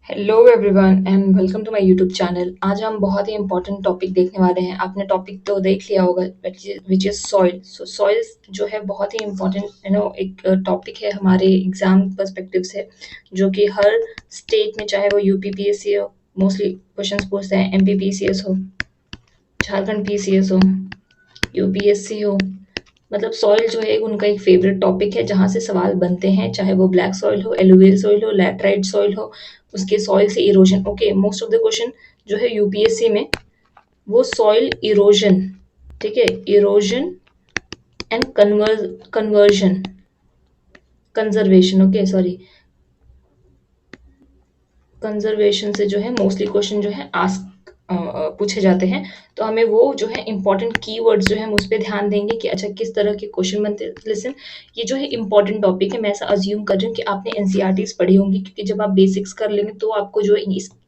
Hello everyone and welcome to my YouTube channel. आज हम बहुत ही इंपॉर्टेंट टॉपिक देखने वाले हैं। आपने टॉपिक तो देख लिया होगा, which is soil. So soil जो है बहुत ही इंपॉर्टेंट एक टॉपिक है हमारे एग्जाम पर्सपेक्टिव से, जो कि हर स्टेट में, चाहे वो यूपी पीएससी हो, मोस्टली क्वेश्चंस पूछते हैं। एमपी पीसीएस हो, झारखंड पीसीएस हो, यूपीएससी हो, मतलब सॉइल जो है उनका एक फेवरेट टॉपिक है जहाँ से सवाल बनते हैं, चाहे वो ब्लैक सॉइल हो, एलुवियल सॉइल हो, लैटराइट सॉइल हो, उसके सॉइल से erosion. Okay, most of the question जो है यूपीएससी में वो सॉइल इरोजन, ठीक है, erosion and conversion, conservation, okay sorry, conservation से जो है मोस्टली क्वेश्चन जो है आस्क पूछे जाते हैं। तो हमें वो जो है इंपॉर्टेंट कीवर्ड्स जो है हम उस पर ध्यान देंगे कि अच्छा किस तरह के क्वेश्चन बनते हैं। लिसन, ये जो है इंपॉर्टेंट टॉपिक है। मैं ऐसा अज्यूम कर रही हूँ कि आपने एनसीईआरटीज पढ़ी होंगी, क्योंकि जब आप बेसिक्स कर लेंगे तो आपको जो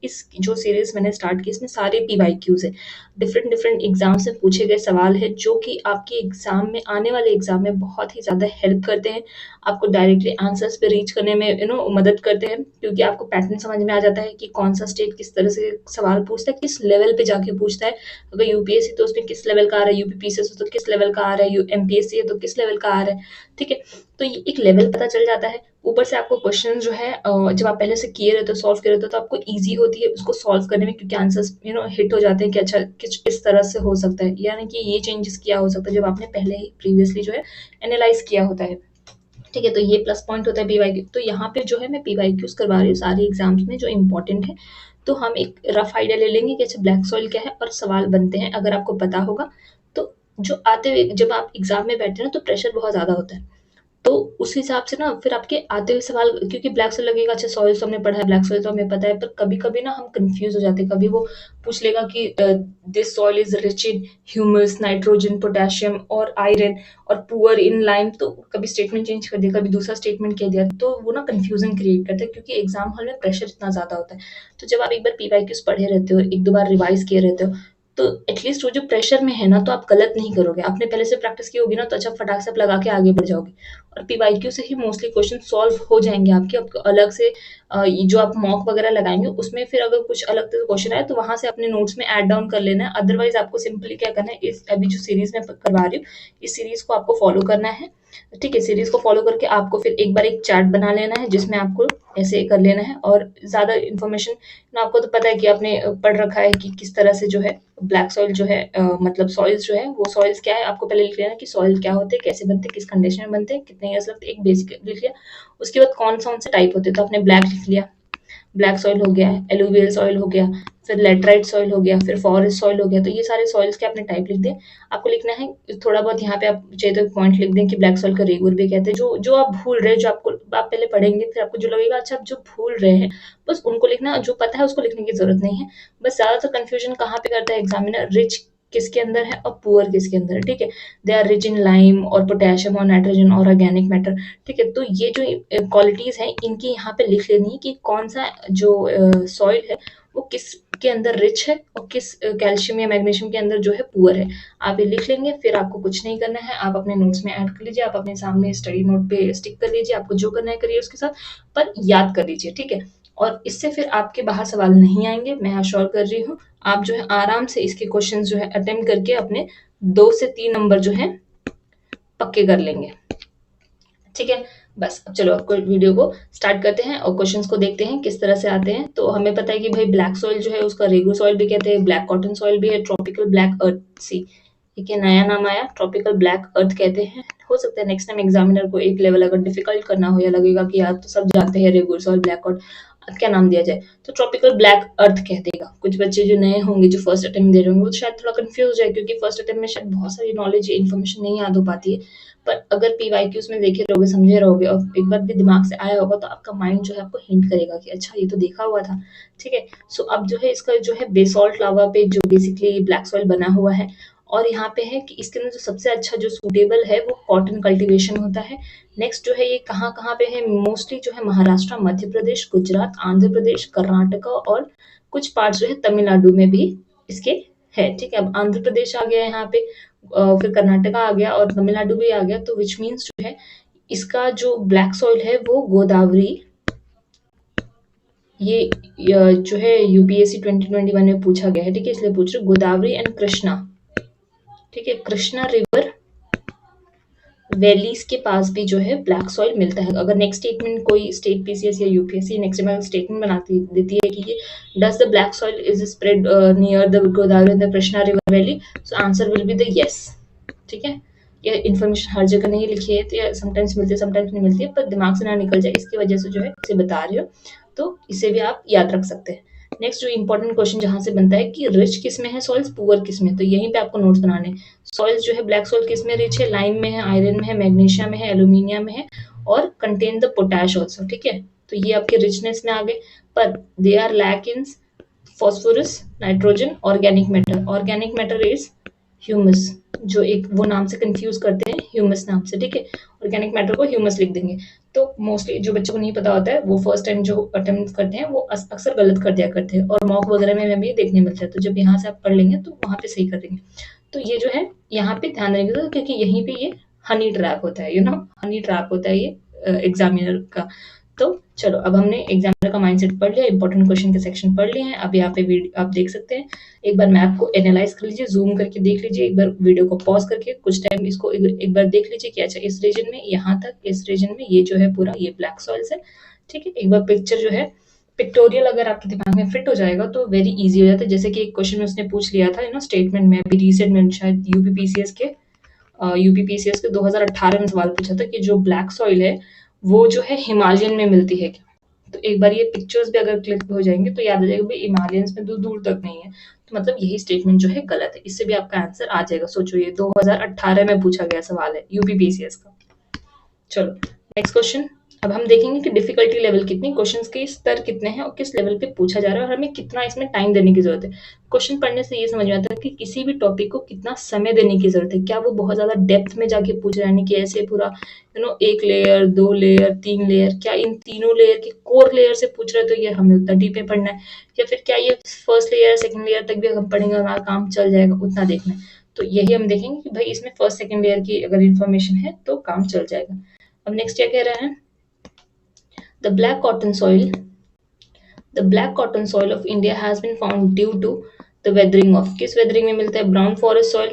इस जो सीरीज मैंने स्टार्ट की इसमें सारे पीवाईक्यूज है, डिफरेंट डिफरेंट एग्जाम से पूछे गए सवाल है, जो कि आपके एग्जाम में, आने वाले एग्जाम में बहुत ही ज्यादा हेल्प करते हैं, आपको डायरेक्टली आंसर्स पे रीच करने में मदद करते हैं, क्योंकि आपको पैटर्न समझ में आ जाता है कि कौन सा स्टेट किस तरह से सवाल पूछता है, किस लेवल पे जाके पूछता है। अगर यूपीएससी तो उसमें किस लेवल का आ रहा है, यूपीपीसीएस तो किस लेवल का आ रहा है, एमपीएससी है तो किस लेवल का आ रहा है। ठीक है, तो ये एक लेवल पता चल जाता है। ऊपर से आपको क्वेश्चन जो है जब आप पहले से किए रहते हो, सॉल्व कर रहते हो, तो आपको ईजी होती है उसको सॉल्व करने में, क्योंकि आंसर्स हिट हो जाते हैं कि अच्छा किस तरह से हो सकता है, यानी कि ये चेंजेस किया हो सकता है जब आपने पहले ही प्रीवियसली जो है एनालाइज किया होता है। ठीक है, तो ये प्लस पॉइंट होता है पीवाईक्यू। तो यहाँ पे जो है मैं पीवाईक्यूज करवा रही हूँ सारे एग्जाम्स में जो इंपॉर्टेंट है। तो हम एक रफ आइडिया ले लेंगे कि अच्छा ब्लैक सॉइल क्या है और सवाल बनते हैं। अगर आपको पता होगा तो जो आते हुए जब आप एग्जाम में बैठे ना तो प्रेशर बहुत ज्यादा होता है। तो उस हिसाब से ना फिर आपके आते हुए सवाल, क्योंकि ब्लैक सोल लगेगा अच्छा सॉइल तो हमने पढ़ा है, ब्लैक सोइल तो हमें पता है, पर कभी कभी ना हम कंफ्यूज हो जाते हैं। कभी वो पूछ लेगा कि this soil is rich in humus, nitrogen, potassium और आयरन और पुअर इन लाइम, तो कभी स्टेटमेंट चेंज कर दिया, कभी दूसरा स्टेटमेंट कह दिया, तो वो ना कंफ्यूजन क्रिएट करता है, क्योंकि एग्जाम हॉल में प्रेशर इतना ज्यादा होता है। तो जब आप एक बार पीवाईक्यूज पढ़े रहते हो, एक दो बार रिवाइज किए रहते हो, तो एटलीस्ट वो जो प्रेशर में है ना, तो आप गलत नहीं करोगे। आपने पहले से प्रैक्टिस की होगी ना, तो अच्छा फटाक से आप लगा के आगे बढ़ जाओगे, और पीवाईक्यू से ही मोस्टली क्वेश्चन सॉल्व हो जाएंगे आपके। आपको अलग से ये जो आप मॉक वगैरह लगाएंगे उसमें फिर अगर कुछ अलग से क्वेश्चन आए तो वहां से अपने नोट्स में ऐड डाउन कर लेना है। अदरवाइज आपको सिंपली क्या करना है, इस अभी जो सीरीज में करवा रही हूँ इस सीरीज को आपको फॉलो करना है। ठीक है, सीरीज को फॉलो करके आपको फिर एक बार एक चार्ट बना लेना है, जिसमें आपको ऐसे कर लेना है। और ज्यादा इन्फॉर्मेशन ना, आपको तो पता है कि आपने पढ़ रखा है कि किस तरह से जो है ब्लैक सॉइल जो है मतलब सॉइल्स जो है वो सॉइल्स क्या है, आपको पहले लिख लेना कि सॉइल क्या होते हैं, कैसे बनते हैं, किस कंडीशन में बनते हैं, कितने ईयर्स लगते हैं, एक बेसिक लिख लिया। उसके बाद कौन से टाइप होते हैं, तो आपने ब्लैक लिख लिया, ब्लैक सॉइल हो गया, एलुवियल सॉइल हो गया, फिर लेटराइट सॉइल हो गया, फिर फॉरेस्ट सॉइल हो गया। तो ये सारे सॉइल्स के आपने टाइप लिख दिए। आपको लिखना है थोड़ा बहुत यहाँ पे, आप चाहिए तो पॉइंट लिख दें कि ब्लैक सॉइल का रेगुर भी कहते हैं। जो जो आप भूल रहे हैं, जो आपको आप पहले पढ़ेंगे, फिर आपको जो लगेगा अच्छा आप जो भूल रहे हैं बस उनको लिखना, जो पता है उसको लिखने की जरूरत नहीं है। बस ज्यादातर कंफ्यूजन कहाँ पे करता है एग्जामिनर, रिच किसके अंदर है और पुअर किसके अंदर है। ठीक है, they are rich in lime और पोटेशियम और नाइट्रोजन और ऑर्गेनिक मैटर। ठीक है, तो ये जो क्वालिटीज हैं इनकी यहाँ पे लिख लेनी है कि कौन सा जो सॉइल है वो किस के अंदर रिच है और किस कैल्शियम या मैग्नीशियम के अंदर जो है पुअर है। आप ये लिख लेंगे, फिर आपको कुछ नहीं करना है, आप अपने नोट्स में ऐड कर लीजिए, आप अपने सामने स्टडी नोट पे स्टिक कर लीजिए, आपको जो करना है करिए उसके साथ, पर याद कर लीजिए। ठीक है, और इससे फिर आपके बाहर सवाल नहीं आएंगे, मैं अश्योर कर रही हूँ। आप जो है आराम से इसके क्वेश्चन जो है अटेम्प्ट करके अपने 2 से 3 नंबर जो है पक्के कर लेंगे। ठीक है, बस अब चलो आपको वीडियो को स्टार्ट करते हैं और क्वेश्चंस को देखते हैं किस तरह से आते हैं। तो हमें पता है कि भाई ब्लैक सॉइल जो है उसका रेगू सॉइल भी कहते हैं, ब्लैक कॉटन सॉइल भी है, ट्रॉपिकल ब्लैक अर्थ सी, ठीक है, नया नाम आया, ट्रॉपिकल ब्लैक अर्थ कहते हैं। हो सकता है नेक्स्ट टाइम एग्जामिनर को एक लेवल अगर डिफिकल्ट करना हो या लगेगा कि यार तो सब जानते हैं रेगुलर सॉइल, ब्लैक कॉटन, अब क्या नाम दिया जाए, तो ट्रॉपिकल ब्लैक अर्थ कह देगा। कुछ बच्चे जो नए होंगे, जो फर्स्ट अटेम्प्ट दे रहे होंगे, वो शायद थोड़ा कंफ्यूज हो जाए, क्योंकि फर्स्ट अटेम्प्ट में शायद बहुत सारी नॉलेज इन्फॉर्मेशन नहीं याद हो पाती है। पर अगर पीवाईक्यूज में देखे रहोगे, समझे रहोगे और एक बार भी दिमाग से आया होगा, तो आपका माइंड जो है आपको हिंट करेगा कि अच्छा ये तो देखा हुआ था। ठीक है, सो अब जो है इसका जो है बेसॉल्ट लावा पे जो बेसिकली ब्लैक सॉइल बना हुआ है, और यहाँ पे है कि इसके अंदर जो सबसे अच्छा जो सूटेबल है वो कॉटन कल्टीवेशन होता है। नेक्स्ट जो है ये कहाँ कहाँ पे है, मोस्टली जो है महाराष्ट्र, मध्य प्रदेश, गुजरात, आंध्र प्रदेश, कर्नाटका और कुछ पार्ट्स जो है तमिलनाडु में भी इसके है। ठीक है, अब आंध्र प्रदेश आ गया यहाँ पे, फिर कर्नाटका आ गया और तमिलनाडु भी आ गया, तो विच मीन्स जो है इसका जो ब्लैक सॉइल है वो गोदावरी ये जो है यूपीएससी 2021 में पूछा गया है, ठीक है, इसलिए पूछ रहे गोदावरी एंड कृष्णा, ठीक है, कृष्णा रिवर वैलीज के पास भी जो है ब्लैक सॉइल मिलता है। अगर नेक्स्ट स्टेटमेंट कोई स्टेट पीसीएस या यूपीएससी नेक्स्ट में स्टेटमेंट बनाती देती है कि ये does the black soil is spread near the Godavari and the Krishna river valley, so answer will be the yes, ठीक है। ये इन्फॉर्मेशन हर जगह नहीं लिखी है, तो ये समटाइम्स मिलती है समटाइम्स नहीं मिलती है, पर दिमाग से ना निकल जाए इसकी वजह से जो है इसे बता रही हो, तो इसे भी आप याद रख सकते हैं। नेक्स्ट जो इंपॉर्टेंट क्वेश्चन जहां से बनता है कि रिच किस में है सॉइल्स, पुअर किस में, तो यहीं पे आपको नोट्स बनाने। सॉइल्स जो है ब्लैक सॉइल किस में रिच है, लाइम में है, आयरन में है, मैग्नीशियम में है, एल्यूमिनियम में है, और कंटेन द पोटैश ऑल्सो, ठीक है। तो ये आपके रिचनेस में आ गए, पर they are lack in phosphorus, nitrogen, organic matter. Organic matter is humus, जो एक वो नाम से कंफ्यूज करते हैं ह्यूमस नाम से, ठीक है। ऑर्गेनिक मैटर को ह्यूमस लिख देंगे। तो मोस्टली जो बच्चों को नहीं पता होता है वो फर्स्ट टाइम जो अटेम्प्ट करते हैं वो अक्सर गलत कर दिया करते हैं, और मॉक वगैरह में भी देखने मिलता है, तो जब यहाँ से आप पढ़ लेंगे तो वहाँ पे सही कर देंगे। तो ये जो है यहाँ पे ध्यान देंगे, तो क्योंकि यहीं पे ये हनी ट्रैप होता है, हनी ट्रैप होता है ये एग्जामिनर का। तो चलो, अब हमने एग्जामिनर का माइंडसेट पढ़ लिया, इंपॉर्टेंट क्वेश्चन के सेक्शन पढ़ लिए हैं। अब यहाँ पे आप देख सकते हैं, एक बार मैप को एनालाइज कर लीजिए, जूम करके देख लीजिए, एक बार वीडियो को पॉज करके कुछ टाइम इसको एक बार देख लीजिए कि अच्छा इस रीजन में यहाँ तक, इस रीजन में ये जो है पूरा ये ब्लैक सॉइल्स है, ठीक है। एक बार पिक्चर जो है पिक्टोरियल अगर आपके दिमाग में फिट हो जाएगा तो वेरी इजी हो जाता है। जैसे कि एक क्वेश्चन उसने पूछ लिया था स्टेटमेंट में, अभी रिसेंट में शायद यूपीपीसीएस के 2018 में सवाल पूछा था कि जो ब्लैक सॉइल है वो जो है हिमालयन में मिलती है क्या। तो एक बार ये पिक्चर्स भी अगर क्लिक हो जाएंगे तो याद आ जाएगा भाई हिमालयंस में दूर दूर तक नहीं है, तो मतलब यही स्टेटमेंट जो है गलत है। इससे भी आपका आंसर आ जाएगा। सोचो, ये 2018 में पूछा गया सवाल है यूपीपीसीएस का। चलो नेक्स्ट क्वेश्चन। अब हम देखेंगे कि डिफिकल्टी लेवल कितनी, क्वेश्चंस के स्तर कितने हैं और किस लेवल पे पूछा जा रहा है और हमें कितना इसमें टाइम देने की जरूरत है। क्वेश्चन पढ़ने से ये समझ में आता है कि किसी भी टॉपिक को कितना समय देने की जरूरत है। क्या वो बहुत ज्यादा डेप्थ में जाके पूछ रहे हैं कि ऐसे पूरा एक लेयर, दो लेयर, तीन लेयर, क्या इन तीनों लेयर के कोर लेयर से पूछ रहे हैं तो ये हमें उतना डीप में पढ़ना है, या फिर क्या ये फर्स्ट लेयर सेकंड लेयर तक भी हम पढ़ेंगे हमारा काम चल जाएगा, उतना देखना है। तो यही हम देखेंगे कि भाई इसमें फर्स्ट सेकंड लेयर की अगर इन्फॉर्मेशन है तो काम चल जाएगा। अब नेक्स्ट क्या कह रहा है, the black cotton soil, the black cotton soil of India has been found due to the weathering of, किस वेदरिंग में मिलता है, ब्राउन फॉरेस्ट सॉइल,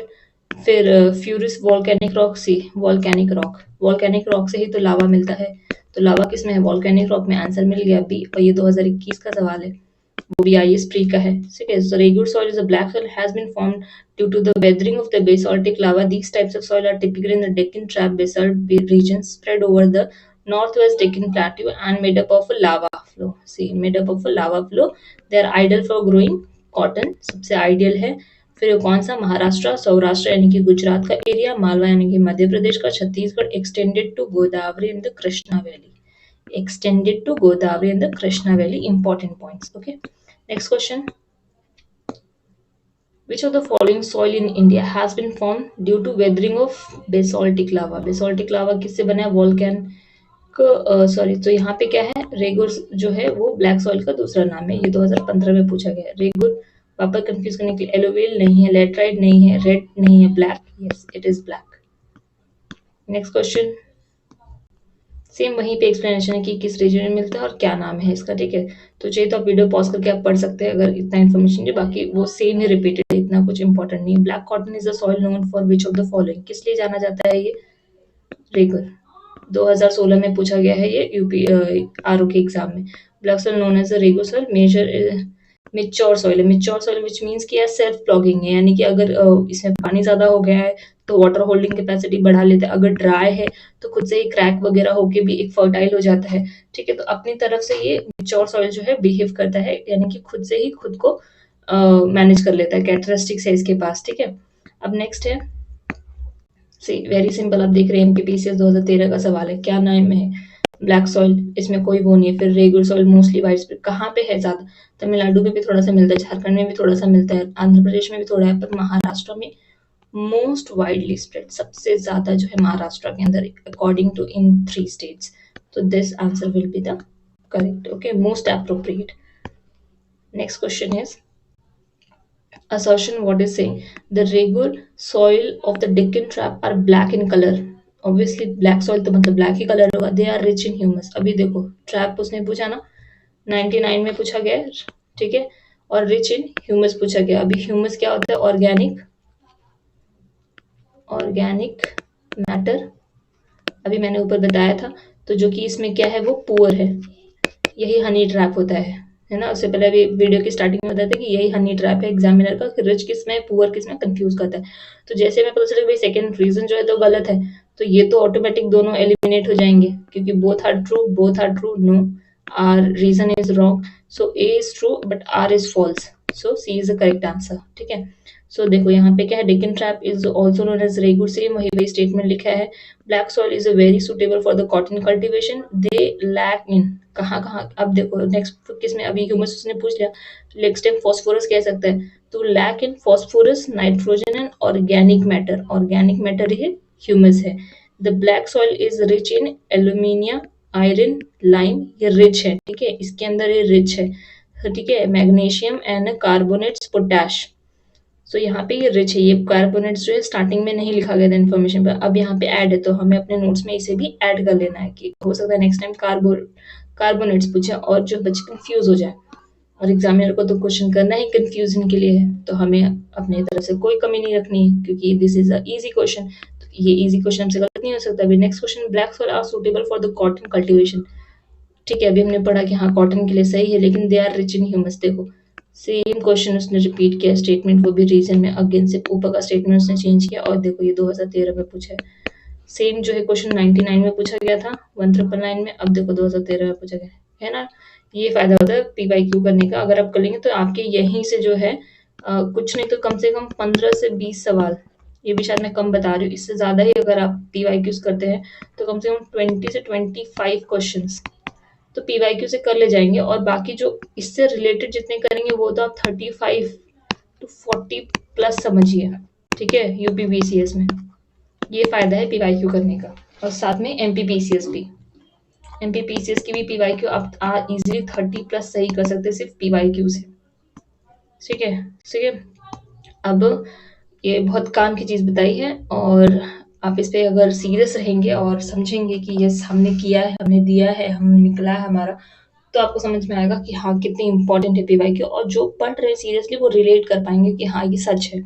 फिर फ्यूरिस volcanic rock, C volcanic rock, volcanic rock से ही तो लावा मिलता है, तो लावा किस में है, वॉल्केनिक रॉक में, आंसर मिल गया बी, और ये 2021 का सवाल है, वो भी आईएएस प्री का है, ठीक है। So regular soil is a black soil has been formed due to the weathering of the basaltic lava. These types of soil are typical in the Deccan Trap basalt region spread over the northwest Deccan Plateau and made up of a lava flow. See, made up of a lava flow. They are ideal for growing cotton. सबसे ideal है। फिर कौन सा, महाराष्ट्र, सौराष्ट्र यानी कि गुजरात का area, Malwa यानी कि मध्य प्रदेश का, Chhattisgarh, extended to Godavari in the Krishna valley, extended to Godavari and the Krishna Valley. Important points. Okay. Next question. Which of the following soil in India has been formed due to weathering of basaltic lava? Basaltic lava किससे बना है, वॉल्केन sorry, तो यहाँ पे क्या है, रेगुर जो है वो ब्लैक सॉइल का दूसरा नाम है। ये 2015 में पूछा गया है। रेगुर वापस कंफ्यूज करने के लिए, एलोवेल नहीं है, लेटराइट नहीं है, रेड नहीं है, black, yes it is black. Next question, same वहीं पे एक्सप्लेनेशन है कि किस रीजन में मिलता है और क्या नाम है इसका, ठीक है। तो चाहिए तो आप वीडियो पॉज करके आप पढ़ सकते हैं अगर इतना इन्फॉर्मेशन, जो बाकी वो सेम ही रिपीटेड है, इतना कुछ इंपॉर्टेंट नहीं। Black cotton is the soil known for which of the following, किस लिए जाना जाता है ये, रेगुर, 2016 में पूछा गया है ये यूपी आरओ के एग्जाम में। Black soil known as regur soil, major mature soil है, मिच्योर सॉइल विच मीन्स कि सेल्फ प्लॉगिंग है, यानी कि अगर इसमें पानी ज्यादा हो गया है तो वाटर होल्डिंग कैपेसिटी बढ़ा लेता है, अगर ड्राई है तो खुद से ही क्रैक वगैरह होके भी एक फर्टाइल हो जाता है, ठीक है। तो अपनी तरफ से ये मिच्योर सॉइल जो है बिहेव करता है, यानी कि खुद से ही खुद को मैनेज कर लेता है, कैरेक्टरिस्टिक्स है इसके पास, ठीक है। अब नेक्स्ट है, सी वेरी सिंपल, आप देख रहे हैं एमपीपीसीएस 2013 का सवाल है, क्या नाम है, ब्लैक सॉइल, इसमें कोई वो नहीं है। फिर regular soil mostly wide spread, कहाँ पे है ज्यादा, तमिलनाडु में भी थोड़ा सा मिलता है, झारखंड में भी थोड़ा सा मिलता है, आंध्र प्रदेश में भी थोड़ा है, पर महाराष्ट्र में मोस्ट वाइडली स्प्रेड, सबसे ज्यादा जो है महाराष्ट्र के अंदर, अकॉर्डिंग टू इन 3 स्टेट्स। तो this answer will be the correct, okay, most appropriate. Next question is assertion, what is saying, the regular soil of the Deccan Trap are black in color. Obviously black soil तो मतलब black ही color होगा, they are rich in humus। अभी देखो trap उसने पूछा ना, 99 में पूछा गया है, ठीक है। और रिच इन ह्यूमस पूछा गया। अभी ह्यूमस क्या होता है? ऑर्गेनिक ऑर्गेनिक मैटर, अभी मैंने ऊपर बताया था। तो जो कि इसमें क्या है, वो पुअर है। यही हनी ट्रैप होता है ना। उससे पहले अभी वीडियो की स्टार्टिंग में बताया था कि यही हनी ट्रैप है एग्जामिनर का, कि रिच किस में पुअर किस में कंफ्यूज करता है। तो जैसे हमें पता चला भाई सेकंड रीजन जो है तो गलत है, तो ये तो ऑटोमेटिक दोनों एलिमिनेट हो जाएंगे, क्योंकि both R true, no, R reason is wrong. So A is true but R is false, so C is the correct answer, ठीक है। सो देखो यहाँ पे क्या है, Deccan trap is also known as regur, same वही वही स्टेटमेंट लिखा है। Black soil is a very suitable for the cotton cultivation, they lack in, कहाँ कहाँ। अब देखो नेक्स्ट किस में, अभी ह्यूमस उसने पूछ लिया, नेक्स्ट टाइम फॉस्फोरस कह सकता है। तो lack in phosphorus, nitrogen and organic matter, organic matter ये ह्यूमस है। The black soil is rich in aluminium, iron, lime, ये रिच है, ठीक है, इसके अंदर ये रिच है, तो ठीक है। मैग्नीशियम एंड कार्बोनेट्स, पोटैश, सो यहाँ पे ये रिच है। ये कार्बोनेट्स जो है स्टार्टिंग में नहीं लिखा गया था इन्फॉर्मेशन पर, अब यहाँ पे ऐड है, तो हमें अपने नोट्स में इसे भी ऐड कर लेना है, कि हो सकता है नेक्स्ट टाइम कार्बोनेट्स पूछे और जो बच्चे कंफ्यूज हो जाए। और एग्जामिनर को तो क्वेश्चन करना ही कंफ्यूजन के लिए है, तो हमें अपने तरफ से कोई कमी नहीं रखनी है, क्योंकि this is a easy question. तो ये इजी क्वेश्चन हमसे गलत नहीं हो सकता। अभी next question, black soil are suitable for the cotton cultivation, ठीक है। अभी हमने पढ़ा कि हाँ कॉटन के लिए सही है, लेकिन they are rich in humus. देखो सेम क्वेश्चन उसने रिपीट किया, स्टेटमेंट वो भी रीजन में अगेन से ऊपर का स्टेटमेंट उसने चेंज किया। और देखो ये 2013 में पूछा है, सेम जो है क्वेश्चन 99 में पूछा गया था, 1999 में, अब देखो 2013 में पूछा गया है ना। ये फायदा होता है पीवाईक्यू करने का, अगर आप कर लेंगे तो आपके यहीं से जो है कुछ नहीं तो कम से कम 15 से 20 सवाल, ये भी शायद मैं कम बता रही हूँ, इससे ज्यादा ही अगर आप पीवाईक्यूज करते हैं तो कम से कम 20 से 25 क्वेश्चंस तो पीवाईक्यू से कर ले जाएंगे। और बाकी जो इससे रिलेटेड जितने करेंगे वो तो आप 35 टू 40 प्लस समझिए, ठीक है, यूपीपीसीएस में। ये फायदा है पीवाईक्यू करने का। और साथ में एमपीपीसीएस भी, एमपीपीसीएस की भी पीवाईक्यू आप इजीली 30 प्लस सही कर सकते हैं सिर्फ पीवाईक्यू से, ठीक है, ठीक है। अब ये बहुत काम की चीज बताई है, और आप इस पे अगर सीरियस रहेंगे और समझेंगे कि यस हमने किया है, हमने दिया है, हम निकला है हमारा, तो आपको समझ में आएगा कि हाँ कितनी इंपॉर्टेंट है पीवाईक्यू, और जो पढ़ रहे हैं सीरियसली वो रिलेट कर पाएंगे कि हाँ ये सच है।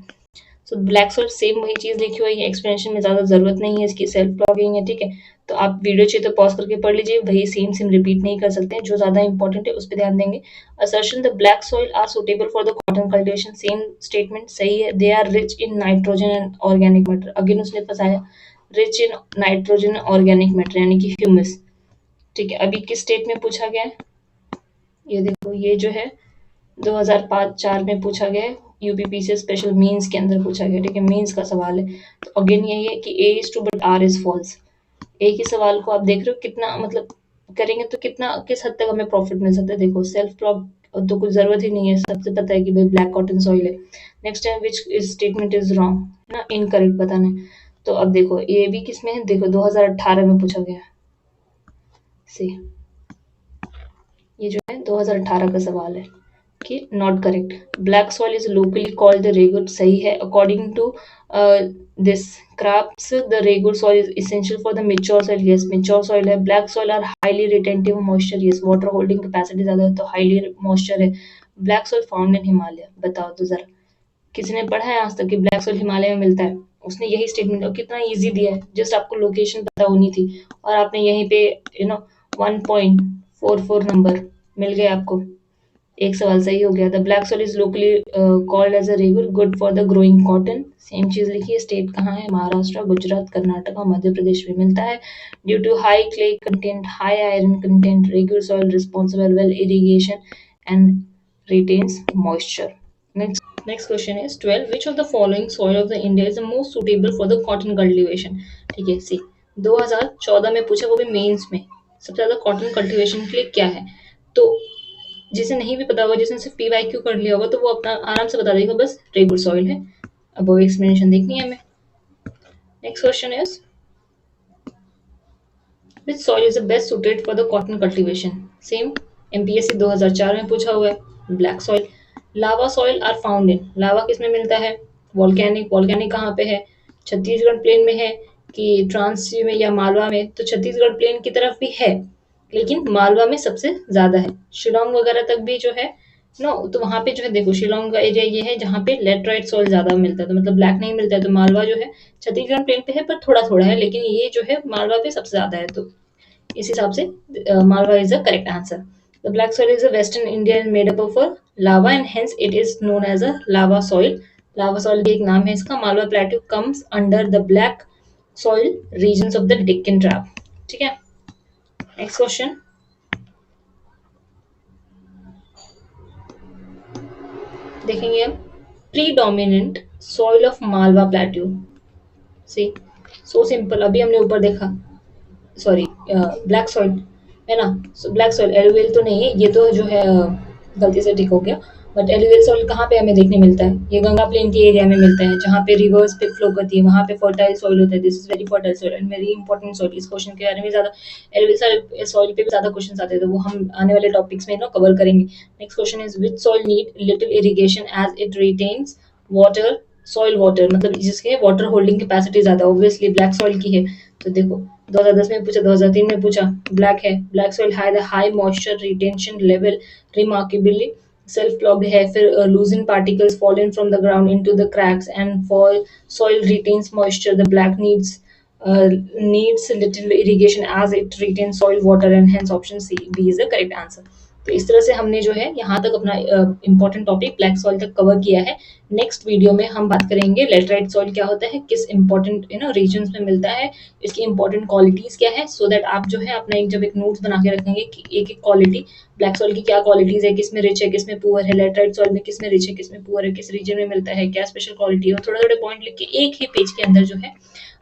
सो ब्लैक सोल सेम वही चीज लिखी हुई है, एक्सप्लेनेशन में ज्यादा जरूरत नहीं है, इसकी सेल्फ ब्लॉगिंग है, ठीक है। तो आप वीडियो चाहिए तो पॉज करके पढ़ लीजिए, वही सेम सेम रिपीट नहीं कर सकते हैं, जो ज्यादा इंपॉर्टेंट है उस पर ध्यान देंगे। Assertion the black soil are suitable for the cotton cultivation, same statement सही है। They are rich in nitrogen and organic matter, again उसने फंसाया, rich in nitrogen organic matter यानी कि ह्यूमस, ठीक है। अभी किस स्टेट में पूछा गया है, ये देखो, ये जो है 2005-4 में पूछा गया है, यूपीपी से स्पेशल मीन्स के अंदर पूछा गया, ठीक है, मीन्स का सवाल है। तो अगेन यही है कि A is true but R is false. एक ही सवाल को आप देख रहे हो कितना मतलब करेंगे तो कितना किस हद तक हमें प्रॉफिट मिल सकता है। देखो सेल्फ प्रॉप तो कुछ जरूरत ही नहीं है, सबसे पता है कि भाई ब्लैक कॉटन सॉइल है। Next time which statement is wrong ना, इनकरेक्ट बताना है। तो अब देखो ये भी किसमें है, देखो 2018 में पूछा गया सी, ये जो है 2018 का सवाल है कि not correct. Black soil is locally called the regur, सही है। According to this crafts the regur soil is essential for the mature soil, yes mature soil है। Black soil are highly retentive moisture, yes water holding capacity ज्यादा है तो highly moisture है। Black soil found in Himalaya, बताओ तो जरा, किसी ने पढ़ा है आज तक कि ब्लैक सॉइल हिमालय में मिलता है? उसने यही स्टेटमेंट, और कितना इजी दिया है, जस्ट आपको लोकेशन पता होनी थी, और आपने यहीं पे 1.44 नंबर मिल गए आपको, एक सवाल सही हो गया। The black soil is locally called as a river, good for the growing cotton, same चीज लिखी है। स्टेट कहाँ है, महाराष्ट्र, गुजरात, कर्नाटक और मध्य प्रदेश में मिलता है। Due to high clay content, high iron content, regular soil responsible well irrigation and retains moisture. Next question is 12, which of the following soil of the India is the most suitable for the cotton cultivation, ठीक है। सी 2014 में पूछा, वो भी mains में, सबसे ज्यादा cotton cultivation के लिए क्या है। तो जिसे नहीं भी पता होगा, जिसने सिर्फ पीवाईक्यू कर लिया होगा, तो वो अपना आराम से बता देगा, बस रेगुर सॉइल है। अब वो एक्सप्लेनेशन देखनी है हमें। Next question is which soil is the best suited for the cotton cultivation, same MPSC 2004 में पूछा हुआ है, black soil. Lava soil are found in, lava किस में मिलता है, वॉल्केनिक, वॉल्केनिक कहाँ पे है, छत्तीसगढ़ प्लेन में है कि ट्रांस में या मालवा में, तो छत्तीसगढ़ प्लेन की तरफ भी है, लेकिन मालवा में सबसे ज़्यादा है। शिलांग वगैरह तक भी जो है नो, तो वहाँ पे जो है देखो शिलांग का एरिया ये है जहाँ पे लेटराइट सॉइल ज़्यादा मिलता है, तो मतलब ब्लैक नहीं मिलता है, तो मालवा जो है छत्तीसगढ़ प्लेन पे है पर थोड़ा-थोड़ा है, लेकिन ये जो है मालवा पे सबसे ज़्यादा है, तो इस हिसाब से Malwa is the correct answer. The black soil is a western India and made up of a lava and hence it is known as a lava soil. Lava soil भी एक नाम है इसका। Malwa plateau comes under the black soil regions of the Deccan Trap। ठीक है, next question देखेंगे अब। Predominant soil of Malwa plateau. C, so simple, अभी हमने ऊपर देखा, सॉरी ब्लैक सॉइल है ना, सो ब्लैक सॉइल एलुवियल तो नहीं है, ये तो जो है गलती से टिक हो गया। बट एलुवियल सॉइल कहाँ पे हमें देखने मिलता है, ये गंगा प्लेन के एरिया में मिलता है जहाँ पे रिवर्स पे फ्लो करती है, वहाँ पे फर्टाइल सॉइल होता है। This is very fertile soil and very important soil. इस क्वेश्चन के बारे में ज्यादा एलुवियल सॉइल पे भी ज्यादा क्वेश्चन आते हैं, तो वो हम आने वाले टॉपिक्स में ना कवर करेंगे। Next question is which soil need little irrigation as it retains water. Soil water मतलब जिसके वाटर होल्डिंग कैपेसिटी ज्यादा, ऑब्वियसली ब्लैक सॉइल की है। तो देखो 2010 में पूछा, 2003 में पूछा, ब्लैक है। Black soil high the high moisture retention level remarkably self ploughed है। फिर loosen particles fallen from the ground into the cracks and fall soil retains moisture. The black needs little irrigation as it retains soil water and hence option C B is the correct answer। तो इस तरह से हमने जो है यहाँ तक अपना इम्पोर्टेंट टॉपिक ब्लैक सॉइल तक कवर किया है। नेक्स्ट वीडियो में हम बात करेंगे लेटराइट सॉइल क्या होता है, किस इंपॉर्टेंट रीजन्स में मिलता है, इसकी इंपॉर्टेंट क्वालिटीज क्या है, सो दैट आप जो है अपना एक नोट्स बना के रखेंगे कि एक एक क्वालिटी ब्लैक सॉइल की क्या क्वालिटीज है, किसमें रिच है किसमें पुअर है, लेटराइट सॉइल में किसमें रिच है किसमें पुअर है, किस रीजन में मिलता है, क्या स्पेशल क्वालिटी है, और थोड़े थोड़े पॉइंट लिख के एक ही पेज के अंदर जो है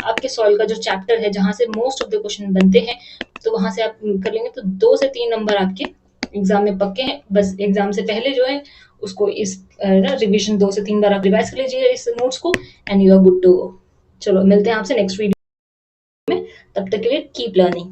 आपके सॉइल का जो चैप्टर है जहाँ से मोस्ट ऑफ द क्वेश्चन बनते हैं, तो वहां से आप कर लेंगे तो 2 से 3 नंबर आपके एग्जाम में पक्के हैं। बस एग्जाम से पहले जो है उसको इस रिवीजन 2 से 3 बार आप रिवाइज कर लीजिए इस नोट्स को and you are good to go. चलो मिलते हैं आपसे नेक्स्ट वीडियो में, तब तक के लिए कीप लर्निंग।